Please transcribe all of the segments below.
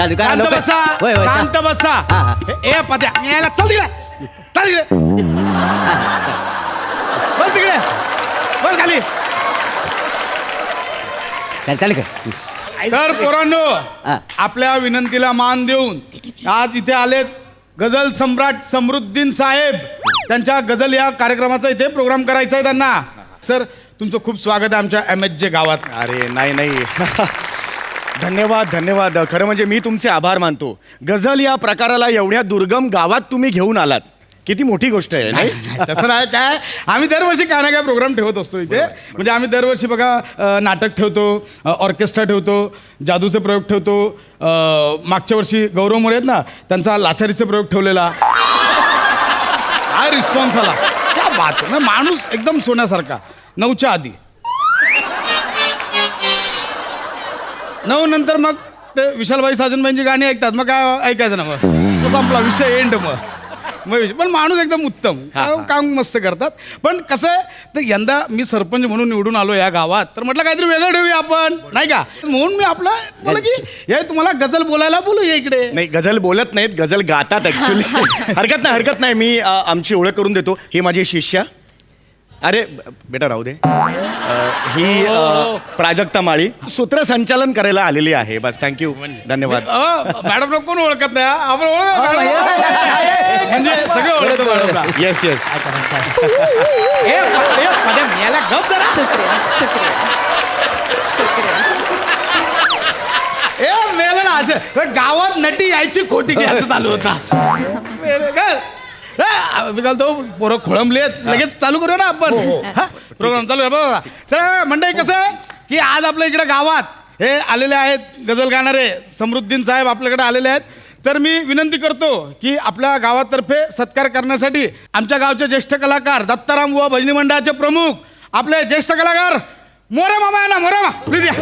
शांत बसा, शांत बसा. ए पद्या यायला चल तिकडे, चल तिकडे, बस तिकडे, बस खाली. तर पोरांनो, आपल्या विनंतीला मान देऊन आज इथे आलेत गझल सम्राट समृद्दीन साहेब. त्यांच्या गझल या कार्यक्रमाचा इथे प्रोग्राम करायचा आहे त्यांना. सर तुमचं खूप स्वागत आहे आमच्या MHJ गावात. अरे नाही धन्यवाद धन्यवाद. खरं म्हणजे मी तुमचे आभार मानतो. गझल या प्रकाराला एवढ्या दुर्गम गावात तुम्ही घेऊन आलात, किती मोठी गोष्ट आहे. नाही तसं नाही काय, आम्ही दरवर्षी काय ना काय प्रोग्राम ठेवत असतो इथे. म्हणजे आम्ही दरवर्षी बघा नाटक ठेवतो, ऑर्केस्ट्रा ठेवतो, जादूचे प्रयोग ठेवतो. मागच्या वर्षी गौरव मोरे आहेत ना, त्यांचा लाचारीचे प्रयोग ठेवलेला. काय रिस्पॉन्स आला, क्या बात आहे. माणूस एकदम सोन्यासारखा. 9च्या आधी 9 नंतर मग ते विशालबाई साजनबाईंची गाणी ऐकतात. मग काय ऐकायचं ना, मग तो संपला विषय, एंड. मग पण माणूस एकदम उत्तम, काम मस्त करतात. पण कसं आहे, तर यंदा मी सरपंच म्हणून निवडून आलो या गावात, तर म्हटलं काहीतरी वेगळं ठेवूया आपण, नाही का. म्हणून मी आपलं बोला की हे तुम्हाला गझल बोलायला बोलूया इकडे. नाही, गझल बोलत नाहीत, गझल गातात ऍक्च्युली. हरकत नाही. मी आमची ओळख करून देतो. ही माझी शिष्या. अरे बेटा राहू दे. ही प्राजक्ता माळी सूत्रसंचालन करायला आलेली आहे. बस थँक्यू, धन्यवाद. मॅडम कोण ओळखत नाही, आपण म्हणजे सगळे ओळखतो मॅडमला. Yes yes. याला गप जरा. ए मेला ना, असं गावात नटी यायची खोटी घ्यायचं चालू होतं असं. तो पोरं खोळंबलेत, लगेच चालू करूया ना आपण. प्रोग्राम चालू आहे बघा. तर मंडळी कसं आहे की आज आपल्या इकडे गावात हे आलेले आहेत गझल गाणारे समृद्दीन साहेब आपल्याकडे आलेले आहेत. तर मी विनंती करतो की आपल्या गावातर्फे सत्कार करण्यासाठी आमच्या गावचे ज्येष्ठ कलाकार दत्ताराम बुवा भजनी मंडळाचे प्रमुख आपले ज्येष्ठ कलाकार मोरे मामा आहे ना, मोरे मामा प्लीज या.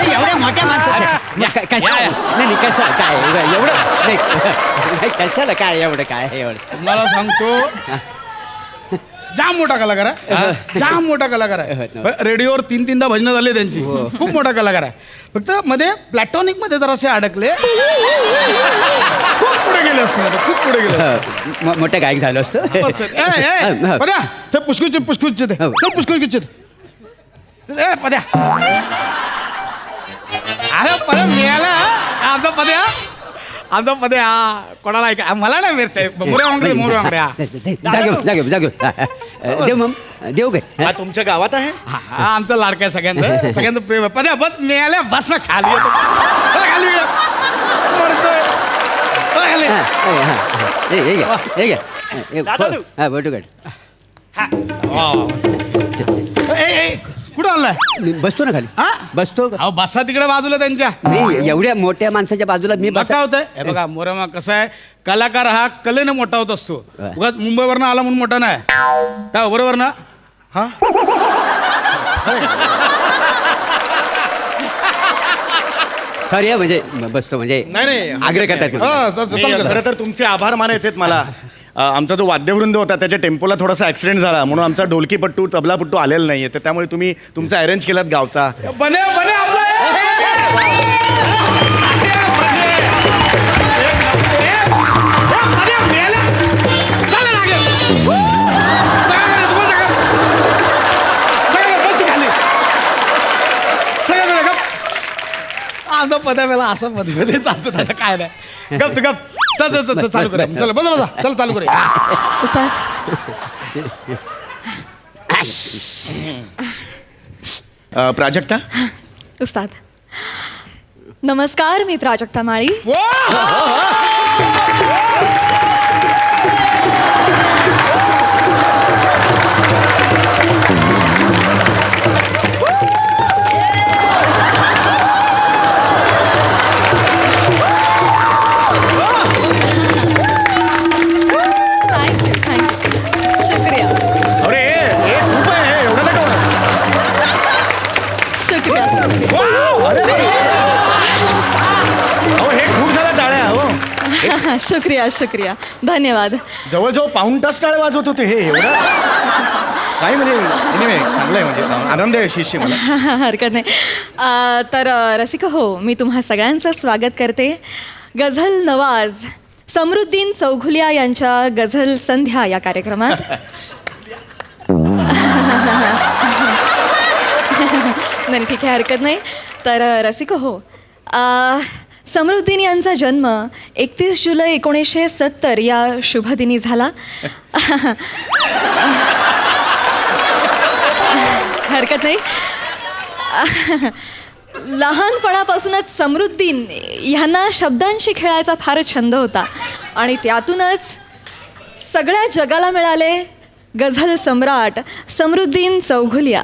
एवढ्या मोठ्या माणसाच्या काय एवढं तुम्हाला सांगतो, जाम मोठा कलाकार आहे, जाम मोठा कलाकार आहे. रेडिओवर 3-3दा भजनं झाले त्यांची. खूप मोठा कलाकार आहे. फक्त मध्ये प्लॅटॉनिक मध्ये जरासे अडकले. खूप पुढे गेले असते, खूप पुढे गेले, मोठं गायक झालं असतं. ते पुष्कुच्चे ते पुष्कुच्चे पद्या. अरे पद्या मिळाला आमचा पद्या कोणाला ऐका, मला नाही मिळते. देऊ काय तुमच्या गावात आहे. आमचा लाडका आहे सगळ्यांचं प्रेम आहे. पद्या बस मिळाल्या, बस ना खाली कुठं आलाय. बसतो ना खाली, बसतो. बसा तिकडे बाजूला त्यांच्या. नाही, एवढ्या मोठ्या माणसाच्या बाजूला मी बसा होतंय. हे बघा मोरमा, कसं आहे, कलाकार हा कलेनं मोठा होत असतो. उगाच मुंबईवरनं आला म्हणून मोठा नाही काय, बरोबर ना. हा सॉरी, म्हणजे बसतो म्हणजे नाही आग्रह करतात. खरं तर तुमचे आभार मानायचे आहेत मला. आमचा जो वाद्यवृंद होता त्याच्या टेम्पोला थोडासा ऍक्सिडेंट झाला, म्हणून आमचा ढोलकीपट्टू तबलापट्टू आलेला नाहीये. तर त्यामुळे तुम्ही तुमचा अरेंज केलात गावचा. बने आमचा पद्या वेळा असं मध्ये चालतो, त्याचं काय नाही. गप गप चल चालू करूया. चला बसा चल चालू करूया. प्राजक्ता. उस्ताद नमस्कार, मी प्राजक्ता माळी. शुक्रिया शुक्रिया धन्यवाद. जवळजवळ पाऊण तास टाळे वाजवत होते हे एवढं काय म्हणजे anyway, चांगलं आहे म्हणजे आनंद आहे शिष्य मला. हरकत नाही. तर रसिक हो, मी तुम्हा सगळ्यांचं स्वागत करते. गझल नवाज समृद्दीन चौघुलिया यांच्या गझल संध्या या कार्यक्रमात. नाही ठीक आहे, हरकत नाही. तर रसिक हो, समृद्दीन यांचा जन्म 31 जुलै 1970 या शुभदिनी झाला. हरकत नाही. लहानपणापासूनच समृद्दीन ह्यांना शब्दांशी खेळायचा फार छंद होता आणि त्यातूनच सगळ्या जगाला मिळाले गझल सम्राट समृद्दीन चौघुलिया.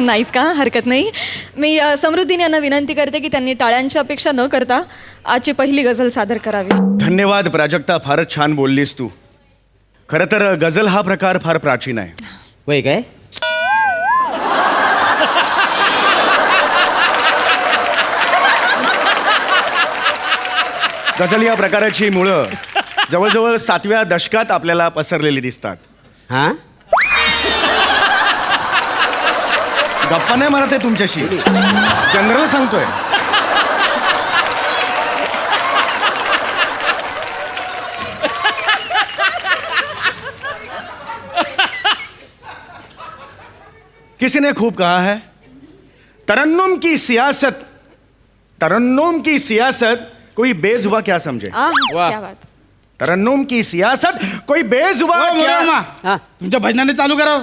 नाहीच का? हरकत नाही. मी समृद्दीन यांना विनंती करते की त्यांनी टाळ्यांची अपेक्षा न करता आजची पहिली गझल सादर करावी. धन्यवाद प्राजक्ता, फारच छान बोललीस तू. खरं तर गझल हा प्रकार फार प्राचीन आहे. होय काय? गझल या प्रकाराची मुळं जवळजवळ 7व्या दशकात आपल्याला पसरलेली दिसतात. हां गप्पा नाही मारत आहे तुमच्याशी, जनरल सांगतोय. किसी ने खूब कहा है, तरन्नुम की सियासत कोई बेजुबा क्या समझे. वाह. क्या बात. तरन्नुम की सियासत कोई बेजुबा ओ, क्या. मोरेमा, हा. तुमच्या भजनाने चालू करावं.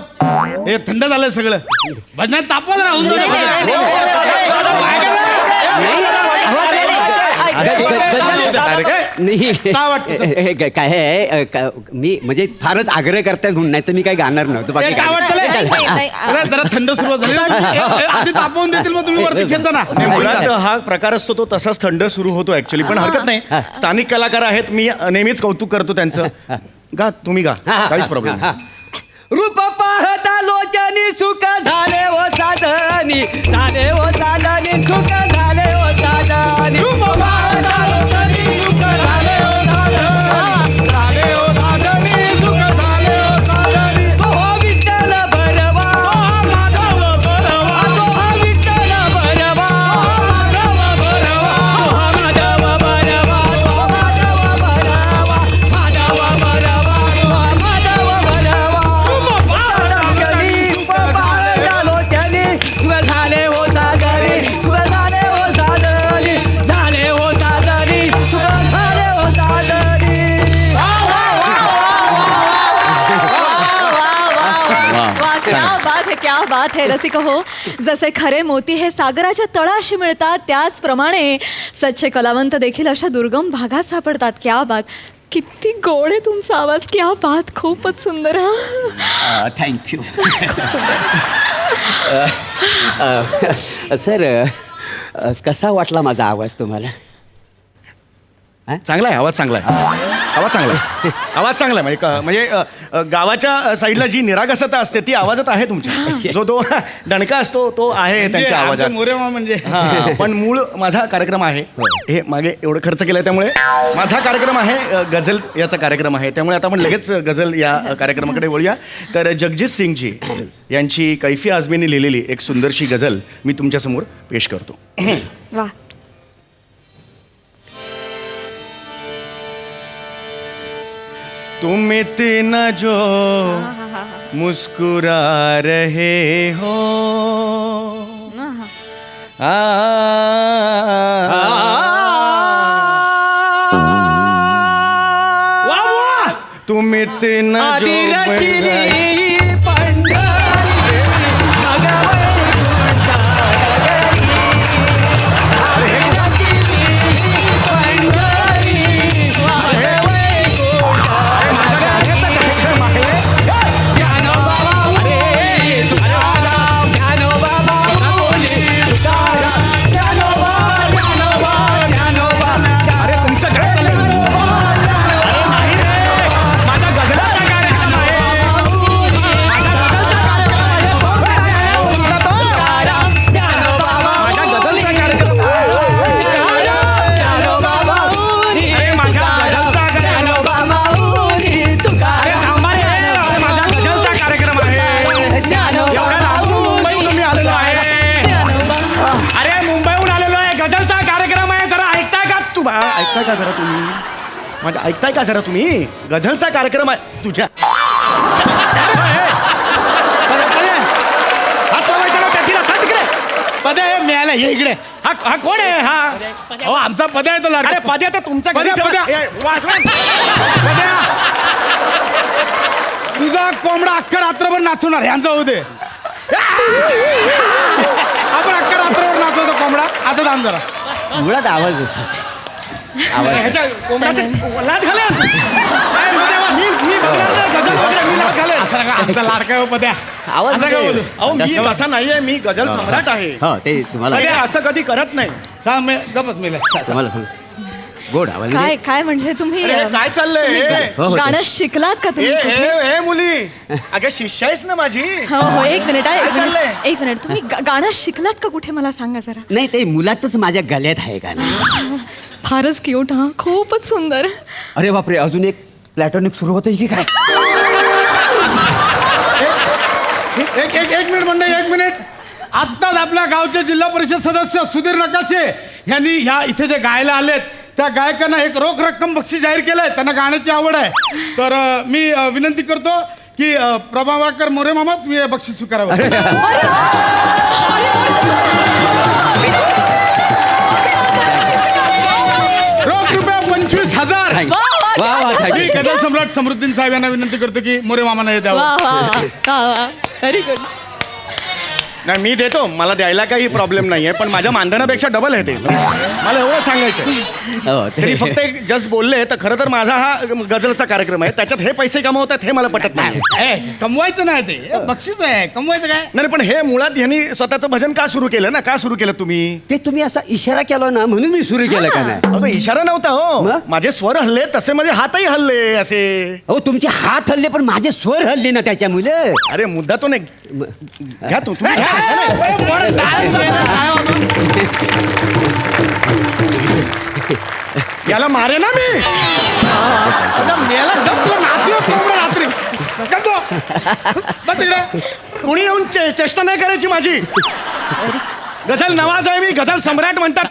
हे थंड झालंय सगळं. भजनात तापवत राहून नाही, नाही, नाही, नाही काय वाटतं? काय आहे मी म्हणजे फारच आग्रह करताय म्हणून, नाही तर मी काही गाणार नव्हतं. बाकी काय वाटतं नाही, नाही, नाही. जरा थंड सुरुवात झाली. आधी तापवून देतील मग तुम्ही वरती खेचा ना. नाही, मुळात हा प्रकार असतो तो तसाच थंड सुरू होतो ऍक्च्युली, पण हरकत नाही. स्थानिक कलाकार आहेत, मी नेहमीच कौतुक करतो त्यांचं. गा, तुम्ही गा, काहीच प्रॉब्लेम नाही. रूप पाहता लोचनी सुख झाले हो साधनी, झाले हो साधनी सुख झाले हो साधनी. रूप पाहता लोचनी सुख झाले हो साधनी, झाले हो साधनी सुख झाले हो साधनी. हो विठ्ठल भरवा माधव भरवा, हो विठ्ठल भरवा माधव भरवा, माधव भरवा, माधव भरवा, माधव भरवा, माधव भरवा. झाले हो सादरी, झाले हो सादरी, झाले हो सादरी, झाले हो सादरी. वाह, क्या बात है, क्या बात है. रसिक हो, जसे खरे मोती हे सागराच्या तळाशी मिळतात, त्याचप्रमाणे सच्चे कलावंत देखील अशा दुर्गम भागात सापडतात. क्या बात. किती गोड आहे तुमचा आवाज. क्या बात. खूपच सुंदर. Thank you sir. कसा वाटला माझा आवाज तुम्हाला? चांगला आहे, आवाज चांगला आहे, आवाज चांगला आहे, आवाज चांगला आहे. म्हणजे गावाच्या साईडला जी निरागसता असते ती आवाजात आहे तुमच्या. जो तो डणका असतो तो आहे त्यांच्या आवाजात. मोरेमा म्हणजे हा, पण मूळ माझा कार्यक्रम आहे. हे मागे एवढं खर्च केलाय त्यामुळे माझा कार्यक्रम आहे, गझल याचा कार्यक्रम आहे. त्यामुळे आता आपण लगेच गझल या कार्यक्रमाकडे वळूया. तर जगजीत सिंगजी यांची कैफी आझमीने लिहिलेली एक सुंदरशी गझल मी तुमच्यासमोर पेश करतो. वाह. तुम इतना जो मुस्कुरा रहे हो, तुम इतना जो ऐकताय का जरा तुम्ही? माझ्या ऐकताय का जरा तुम्ही? गझलचा कार्यक्रम आहे तुझ्या. हात चालवायचा ना पॅटीला, चाल तिकडे. पद्या हे मिळालं हे इकडे. हा कोण आहे हा? हो आमचा पद्या आहे तो लाडका. अरे पद्या तर तुमचा घरी पद्या, ठेवा. पद्या. ए, वासवान. पद्या, तुझा कोंबडा अख्खा रात्रभर नाचवणार ह्यांचा होऊ दे. आपण अख्खा रात्रभर नाचवतो कोंबडा. आता थांब जरा. मुळात आवाज असाच आहे. ह्याच्या कोंबड्याचे लाट घालेन. मी बघणार नाही गझल वगैरे, मी लाट घालेन. असं नका, आमचा लाडका आहे हो पद्या. आवाज असं काय बोलू? अहो मी तसा नाहीये, मी गझल सम्राट आहे. हो ते तुम्हाला पद्या असं कधी करत नाही. सांग मी गपच मेले. तुम्हाला सांग गोड आवाज काय काय म्हणजे तुम्ही अरे, हे काय चाललंय? तुम्ही हो, हो, गाणं शिकलात का ए तुम्ही कुठे? ए मुली, अगं शिष्य आहेस ना माझी. हो हो एक मिनिट काय चाललंय? एक मिनिट तुम्ही गाणं शिकलात का कुठे मला सांगा जरा. नाही ते मुलातच माझ्या गल्यात आहे का नाही. फारच क्यूट हा खूपच सुंदर. अरे बापरे अजून एक प्लॅटॉनिक सुरू होतं की काय. एक मिनिट म्हणणे, एक मिनिट. आत्ताच आपल्या गावचे जिल्हा परिषद सदस्य सुधीर नकाशे यांनी ह्या इथे जे गायला आलेत त्या गायकांना एक रोख रक्कम बक्षीस जाहीर केलंय. त्यांना गाण्याची आवड आहे. तर मी विनंती करतो की प्रभाकर मोरे मामा तुम्ही हे बक्षीस स्वीकारावं. रोख रुपये 25,000. वा वा मी गझल सम्राट समृद्दीन साहेब यांना विनंती करतो की मोरे मामांना हे द्यावं. Very good. नाही मी देतो, मला द्यायला काही प्रॉब्लेम नाहीये, पण माझ्या मानधनापेक्षा डबल आहे ते. मला एवढं सांगायचं. तरी फक्त एक जस्ट बोलले तर खरं तर माझा हा गझलचा कार्यक्रम आहे, त्याच्यात हे पैसे कमवतात हे मला पटत नाही. कमवायचं नाही ते हे बक्षीस आहे. कमवायचं काय? नाही पण हे मुळात ह्यांनी स्वतःचं भजन का सुरू केलं ना? का सुरू केलं तुम्ही? ते तुम्ही असा इशारा केला ना म्हणून मी सुरू केलं का नाही. अहो, तो इशारा नव्हता हो. मग? माझे स्वर हल्ले तसे माझे हातही हल्ले असे. अहो तुमचे हात हल्ले पण माझे स्वर हल्ले ना त्याच्यामुळे. अरे मुद्दा तो नाही. घ्या तुम्ही घ्या. याला मारे ना मी. मेला गप्प नाचलो कोंबडा रात्री. गप्प. बस इकडे. कुणी येऊन चेष्टा नाही करायची माझी. गझल नवाज आहे मी, गझल सम्राट म्हणतात.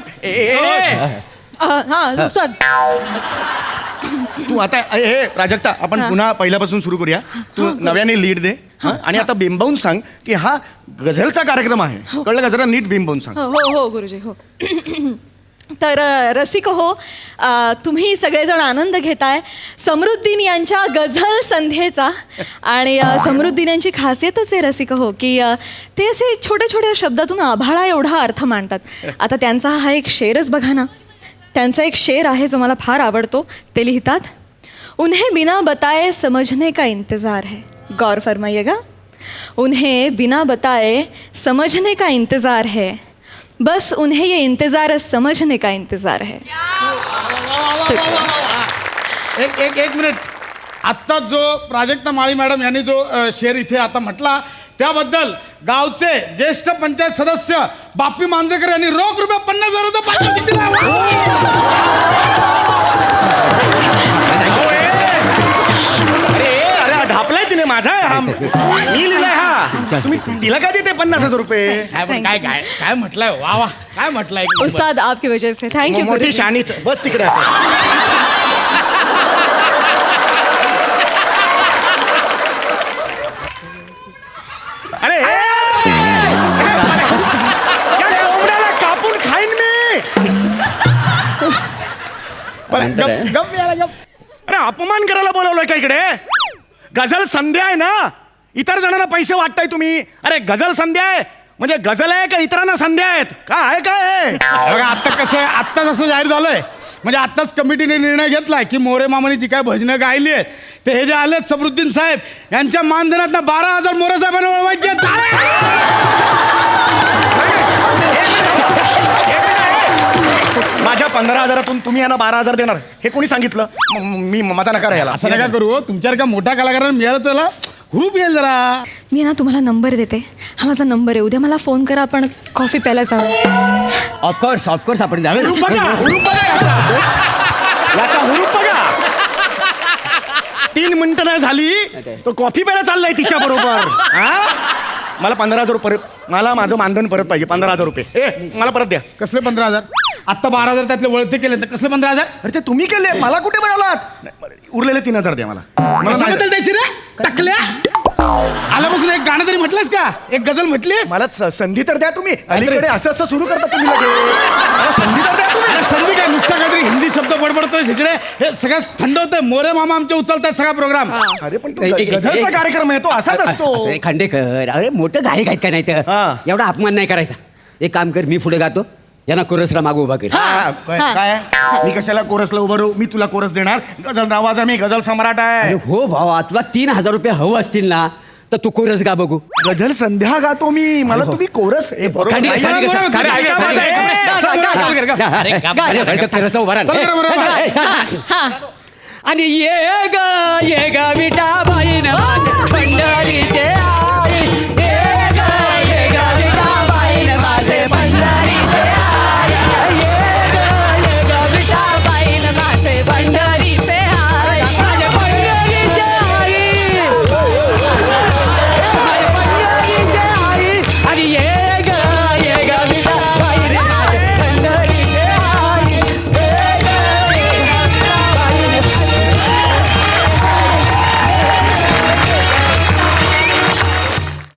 हा सद तू आता हे प्राजक्ता आपण पुन्हा पहिल्यापासून सुरू करूया. तू नव्याने लीड दे हं? आणि आता बिंबवून सांग की हा गझलचा कार्यक्रम आहे. कळलं का? जरा नीट बिंबवून सांग. हो हो गुरुजी हो. तर रसिक हो, तुम्ही सगळेजण आनंद घेताय समृद्धीन यांच्या गझल संध्येचा. आणि समृद्धीन यांची खासियतच आहे रसिक हो की ते असे छोट्या छोट्या शब्दातून आभाळा एवढा अर्थ मांडतात. आता त्यांचा हा एक शेरच बघा ना. त्यांचा एक शेर आहे जो मला फार आवडतो. ते लिहितात, उन्हें बिना बताए समझने का इंतज़ार है. गौर फरमाइएगा. उन्हें बिना बताए समझने का इंतज़ार है, बस उन्हें ये इंतज़ार समझने का इंतज़ार है. एक मिनिट. आत्ता जो प्राजक्ता माळी मॅडम यांनी जो शेर इथे आता म्हटला त्याबद्दल गावचे ज्येष्ठ पंचायत सदस्य बाप्पी मांजरेकर यांनी रोख रुपये 50,000चा पारितोषिक दिला. अरे ढापलाय तिने माझा आहे हा. मी लिहिलाय हा. तुम्ही तिला काय देते 50,000 रुपये? काय काय काय म्हटलंय? वा वा काय म्हटलंय? उस्ताद आपकी वजह से थैंक यू मोठी गुरुजी. शानीच. बस तिकडे आता. अरे या कोंबड्याला कापून खाईन मी. गप याला गप. अरे अपमान करायला बोलवलंय का इकडे? गझल संध्या आहे ना. इतर जणांना पैसे वाटताय तुम्ही. अरे गझल संध्या आहे म्हणजे गझल आहे का इतरांना संध्या आहेत? काय काय बघा आता कसं आहे, आत्ता जसं जाहीर झालंय म्हणजे आत्ताच कमिटीने निर्णय घेतलाय की मोरे मामानी जी काय भजनं गायली आहेत ते हे जे आलेत समृद्दीन साहेब यांच्या मानधनात 12,000 मोरे साहेबांना वळवायचे आहेत. माझ्या 15,000तून तुम्ही यांना 12,000 देणार हे कोणी सांगितलं? मी माझा नकार आहे याला. असं नका करू. तुमच्यासारख्या मोठ्या कलाकारांना मिळालं त्याला हुरूप येईल जरा. मी ना तुम्हाला नंबर देते. हा माझा नंबर आहे. उद्या मला फोन करा, आपण कॉफी प्यायला जाऊ. ऑफकोर्स आपण जाऊया. हुरूप बघा, हुरूप बघा याचा हुरूप बघा. 3 मिनिटं नाही झाली तो कॉफी प्यायला चाललाय तिच्या बरोबर. मला 15,000 परत. मला माझं मानधन परत पाहिजे. 15,000 रुपये. मला परत द्या. कसले 15,000? आता 12,000 त्यातले वळते केले तर कसले 15,000? अरे ते तुम्ही केले, मला कुठे म्हणालात? उरलेले 3,000 द्या मला. मला कशाबद्दल द्यायची रे टाकल्या आल्यापासून एक गाणं तरी म्हटलंस का? एक गझल म्हटलीस? मला संधी तर द्या तुम्ही. अलीकडे असं असं सुरू करता तुम्ही लगेच. मला संधी तर द्या तुम्ही. अरे संधी काय, नुसता काहीतरी हिंदी शब्द बडबडतोय इकडे. हे सगळं थंड होतंय. मोरे मामा आमचे उचलतात सगळा प्रोग्राम. अरे पण तो गझलचा कार्यक्रम आहे, तो असाच असतो. असं खांडेकर, अरे मोठं गायक आहेत का नाही तर हा. एवढा अपमान नाही करायचा. एक काम कर, मी पुढे गातो, यांना कोरसला मागू उभा कर. हा, काय मी कशाला कोरसला उभं राहू? मी तुला कोरस देणार. गझल नावाचा मी गझल सम्राट अरे आहे. हो भावा, तुला 3,000 रुपये हवं असतील ना तर तू कोरस गा बघू. गझल संध्या गातो मी. मला तुम्ही कोरस खांडेकर, नाही. खांडेकर, अरे, खांडेकर, ऐका माझं, खांडेकर, ए. अरे, अरे, कोरसला उभा राहा. चल करा बरोबर. आणि ये ग विठा बाईन